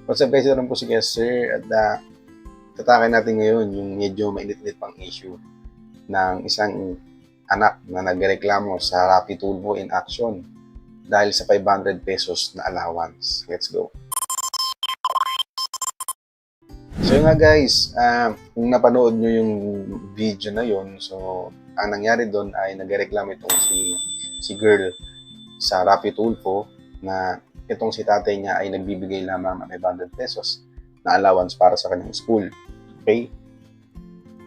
What's up guys, naman po si Guest Sir at tatakin natin ngayon yung medyo mainit-init pang issue ng isang anak na nagreklamo sa Rappi Tulfo in action dahil sa 500 pesos na allowance. Let's go. So nga guys, kung napanood nyo yung video na yon, so ang nangyari doon ay nagreklamo itong si girl sa Rappi Tulfo na itong si tatay niya ay nagbibigay lamang ng 500 pesos na allowance para sa kanyang school. Okay?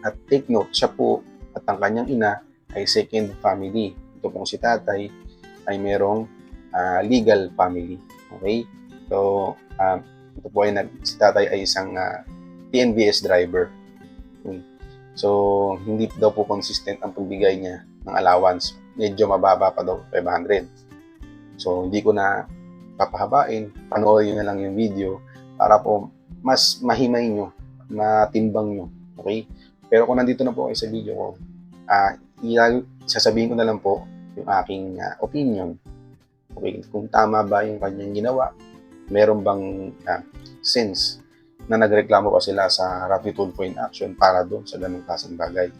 At take note, siya po at ang kanyang ina ay second family. Ito pong si tatay ay merong legal family. Okay? So, ito po ay si tatay ay isang TNVS driver. Okay? So, hindi daw po consistent ang pagbigay niya ng allowance. Medyo mababa pa daw, 500. So, hindi ko na papahabain, panoorin nyo na lang yung video para po mas mahimay nyo, matimbang nyo, okay? Pero kung nandito na po kayo sa video ko, sasabihin ko na lang po yung aking opinion, okay? Kung tama ba yung kanyang ginawa, meron bang sense na nagreklamo pa sila sa Rappi Tulfo in action para doon sa ganung klaseng bagay.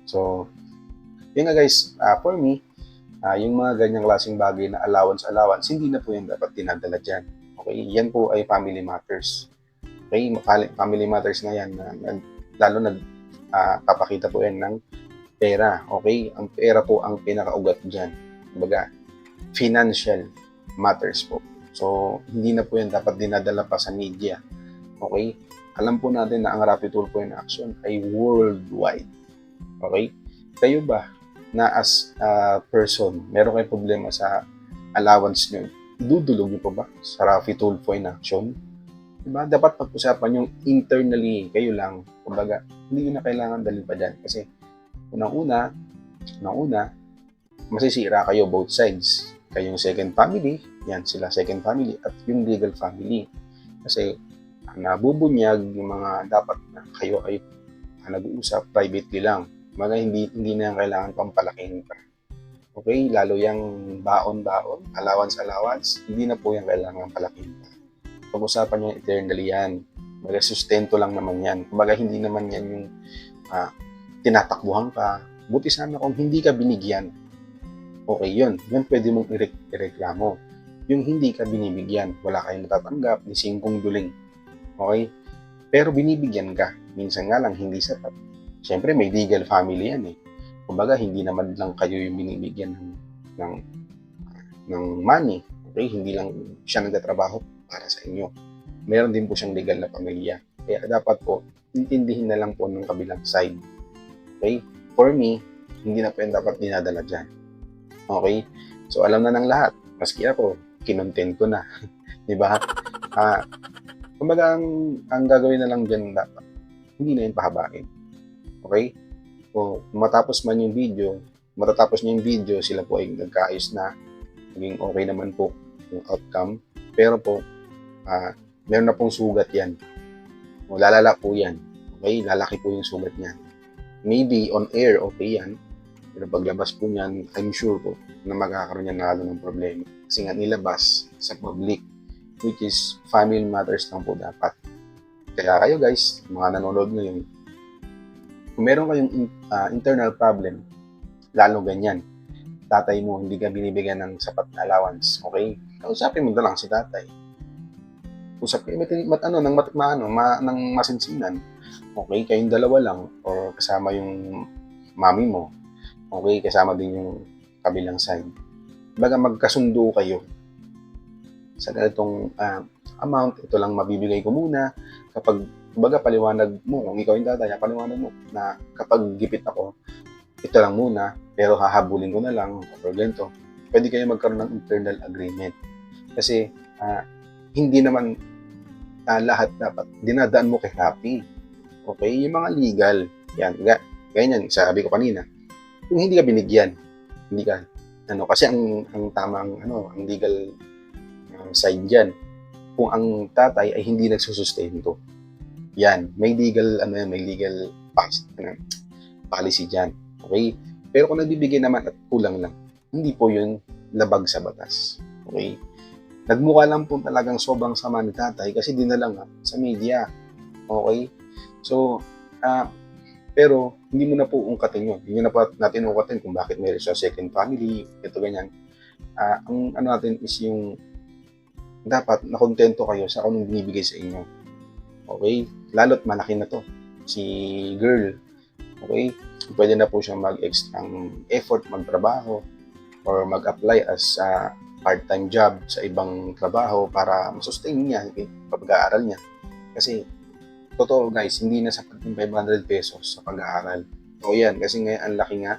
So, yun nga guys, for me, yung mga ganyang klaseng bagay na allowance, hindi na po yan dapat dinadala dyan. Okay? Yan po ay family matters. Okay? Family matters na yan. Lalo papakita po yan ng pera. Okay? Ang pera po ang pinakaugat dyan. Kumbaga, financial matters po. So, hindi na po yan dapat dinadala pa sa media. Okay? Alam po natin na ang Rappi Tulfo in action ay worldwide. Okay? Kayo ba na as a person, meron kayong problema sa allowance nyo, idudulog nyo pa ba sa Rappi Tulfo in action? Diba? Dapat pag-usapan yung internally, kayo lang. Kumbaga, hindi nyo na kailangan dalhin pa dyan. Kasi, unang-una, masisira kayo both sides. Kayong second family, yan sila second family, at yung legal family. Kasi, nabubunyag yung mga dapat na kayo ay nag-uusap privately lang. Mga hindi na kailangan pampalaking pa. Okay, lalo yung baon-baon, allowance, hindi na po yung kailangan palaking pa. Pag-usapan nyo eternally yan. Mga sustento lang naman yan. Kumbaga hindi naman yan yung tinatakbuhan ka. Buti sana kung hindi ka binigyan. Okay, yun. Yun pwede mong ireklamo. Yung hindi ka binibigyan, wala kayong matatanggap, ni singkong duling. Okay? Pero binibigyan ka. Minsan nga lang hindi sapat. Siyempre, may legal family yan eh. Kumbaga, hindi naman lang kayo yung binibigyan ng money. Okay? Hindi lang siya nagtatrabaho para sa inyo. Meron din po siyang legal na pamilya. Kaya dapat po, intindihin na lang po ng kabilang side. Okay? For me, hindi na po yan dapat dinadala dyan. Okay? So, alam na ng lahat. Maski ako, kinontent ko na. Diba? Kumbaga, ang gagawin na lang dyan dapat, hindi na yun pahabain. Okay? O matatapos niya yung video, sila po ay nagkaayos na, naging okay naman po yung outcome. Pero po, meron na pong sugat yan. O lalala po yan. Okay? Lalaki po yung sugat niyan. Maybe on air, okay yan. Pero paglabas po niyan, I'm sure po na magkakaroon yan lalo ng problema. Kasi nga nilabas sa public, which is family matters lang po dapat. Kaya kayo guys, mga nanonood ngayon, kung meron kayong internal problem, lalo ganyan, tatay mo hindi ka binibigyan ng sapat na allowance, okay? Kausapin mo na lang si tatay. Usap kayo ng masinsinan. Okay, kayong dalawa lang or kasama yung mami mo. Okay, kasama din yung kabilang side. Baga magkasundo kayo sa ganitong amount, ito lang mabibigay ko muna. Kapag kumbaga paliwanag mo, kung ikaw yung tatay, paliwanag mo na kapag gipit ako, ito lang muna, pero hahabulin ko na lang or ganito. Pwede kayo magkaroon ng internal agreement. Kasi hindi naman lahat dapat dinadaan mo kay Rappi. Okay? Yung mga legal, yan, ganyan, sabi ko kanina, kung hindi ka binigyan, hindi ka, kasi ang tamang, ang legal side dyan, kung ang tatay ay hindi nagsusustento. Yan, may legal policy diyan. Okay? Pero kung nagbibigay naman at kulang lang, hindi po 'yun labag sa batas. Okay? Nagmukha lang po talagang sobrang sama ni tatay kasi dinala nga sa media. Okay? So, pero hindi mo na po ungkatin yun. Hindi na po natin ungkatin kung bakit meron siya second family, ito ganyan. Ang ano natin is yung dapat nakontento kayo sa anong binibigay sa inyo. Okay? Lalo't malaki na to. Si girl. Okay? Pwede na po siyang mag-extra effort magtrabaho or mag-apply as part-time job sa ibang trabaho para masustain niya yung pag-aaral niya. Kasi, totoo guys, hindi na sapat yung 500 pesos sa pag-aaral. O yan, kasi ngayon ang laki nga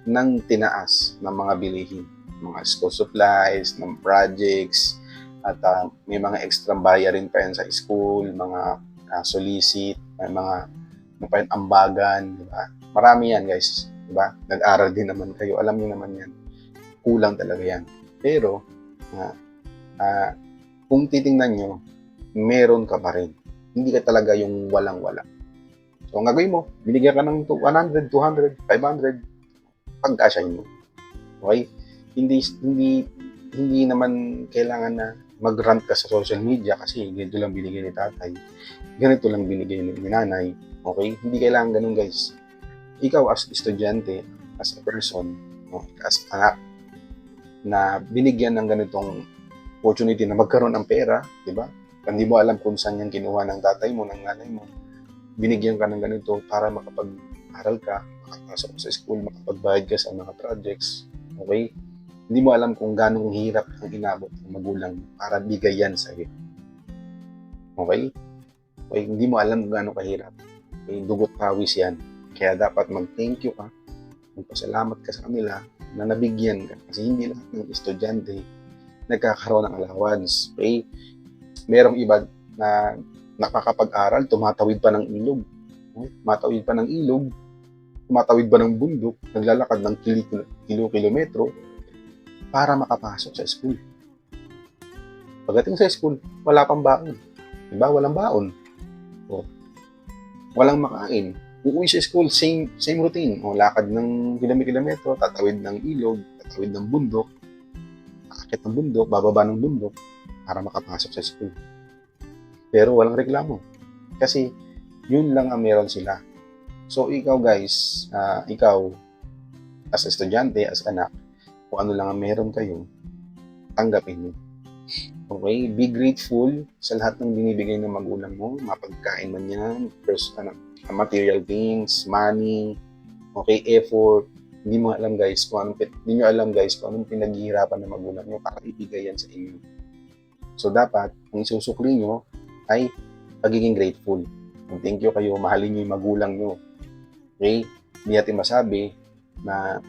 ng tinaas ng mga bilihin. Mga school supplies, ng projects, at may mga extra bayarin pa yan sa school, mga solicit, may mga ambagan, di ba? Marami yan guys, di ba? Nag-aral din naman kayo, alam niyo naman yan. Kulang talaga yan. Pero, kung titingnan nyo, meron ka pa rin. Hindi ka talaga yung walang-wala. So, ang gagawin mo, binigyan ka ng 100, 200, 500, pagkasyahin mo. Okay? Hindi naman kailangan na mag-rant ka sa social media kasi ganito lang binigay ni tatay. Ganito lang binigay ni nanay. Okay? Hindi kailangan ganun, guys. Ikaw as estudyante, as a person, as anak, na binigyan ng ganitong opportunity na magkaroon ng pera, di ba? Hindi mo alam kung saan yan kinuha ng tatay mo, ng nanay mo. Binigyan ka ng ganito para makapag-aral ka, makapasok sa school, makapagbayad ka sa mga projects. Okay? Hindi mo alam kung ganong hirap ang inabot ng magulang para bigay yan sa iyo. Okay? Okay? Hindi mo alam kung gano'ng kahirap. Okay? Dugot pawis yan. Kaya dapat mag-thank you ka, magpasalamat ka sa kanila na nabigyan ka. Kasi hindi lahat ng estudyante nagkakaroon ng allowance. Okay? Merong iba na nakakapag-aral, tumatawid pa ng ilog. Tumatawid pa ng ilog, tumatawid pa ng bundok, naglalakad ng kilometro para makapasok sa school. Pagdating sa school, wala pang baon. Diba? Walang baon. O, walang makain. Uuwi sa school, same routine. O, lakad ng kilometro, tatawid ng ilog, tatawid ng bundok, aakit ng bundok, bababa ng bundok para makapasok sa school. Pero walang reklamo. Kasi yun lang ang meron sila. So ikaw guys, ikaw as estudyante, as anak, kung ano lang ang meron kayo, tanggapin mo. Okay? Be grateful sa lahat ng binibigay ng magulang mo, mapagkain man yan, material things, money, okay, effort. Hindi nyo alam guys kung anong pinaghihirapan ng magulang nyo para ibigay yan sa inyo. So dapat, ang isusukli nyo ay pagiging grateful. Thank you kayo, mahalin nyo yung magulang nyo. Okay? Hindi natin masabi na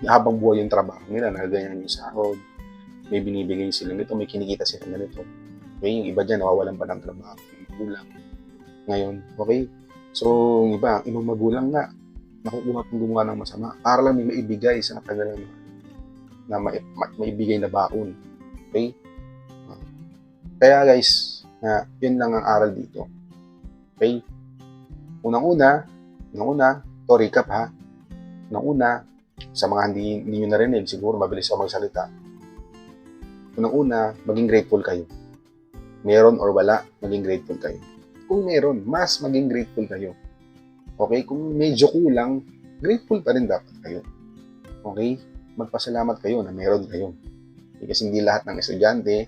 habang buhay yung trabaho nila, nagaganyan yung sahod, may binibigay sila nito, may kinikita sila nito. Okay? Yung iba dyan, nawawalan pa ng trabaho, yung magulang. Ngayon, okay? So, yung iba, ibang magulang nga, nakukuha pang gumawa ng masama para lang may maibigay sa kanilang na maibigay na baon. Okay? Kaya guys, yun lang ang aral dito. Okay? Unang-una, to recap ha. Unang-una, sa mga hindi nyo narinig, siguro mabilis ako magsalita. Unang-una, maging grateful kayo. Meron or wala, maging grateful kayo. Kung meron, mas maging grateful kayo. Okay? Kung medyo kulang, grateful pa rin dapat kayo. Okay? Magpasalamat kayo na meron kayo. Kasi hindi lahat ng estudyante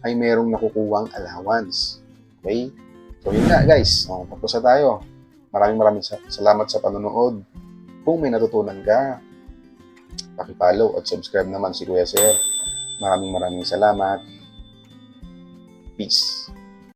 ay merong nakukuwang allowance. Okay? So yun na guys, tapos na tayo. Maraming salamat sa panonood. Kung may natutunan ka, paki-follow at subscribe naman si Kuya Sir. Maraming salamat. Peace.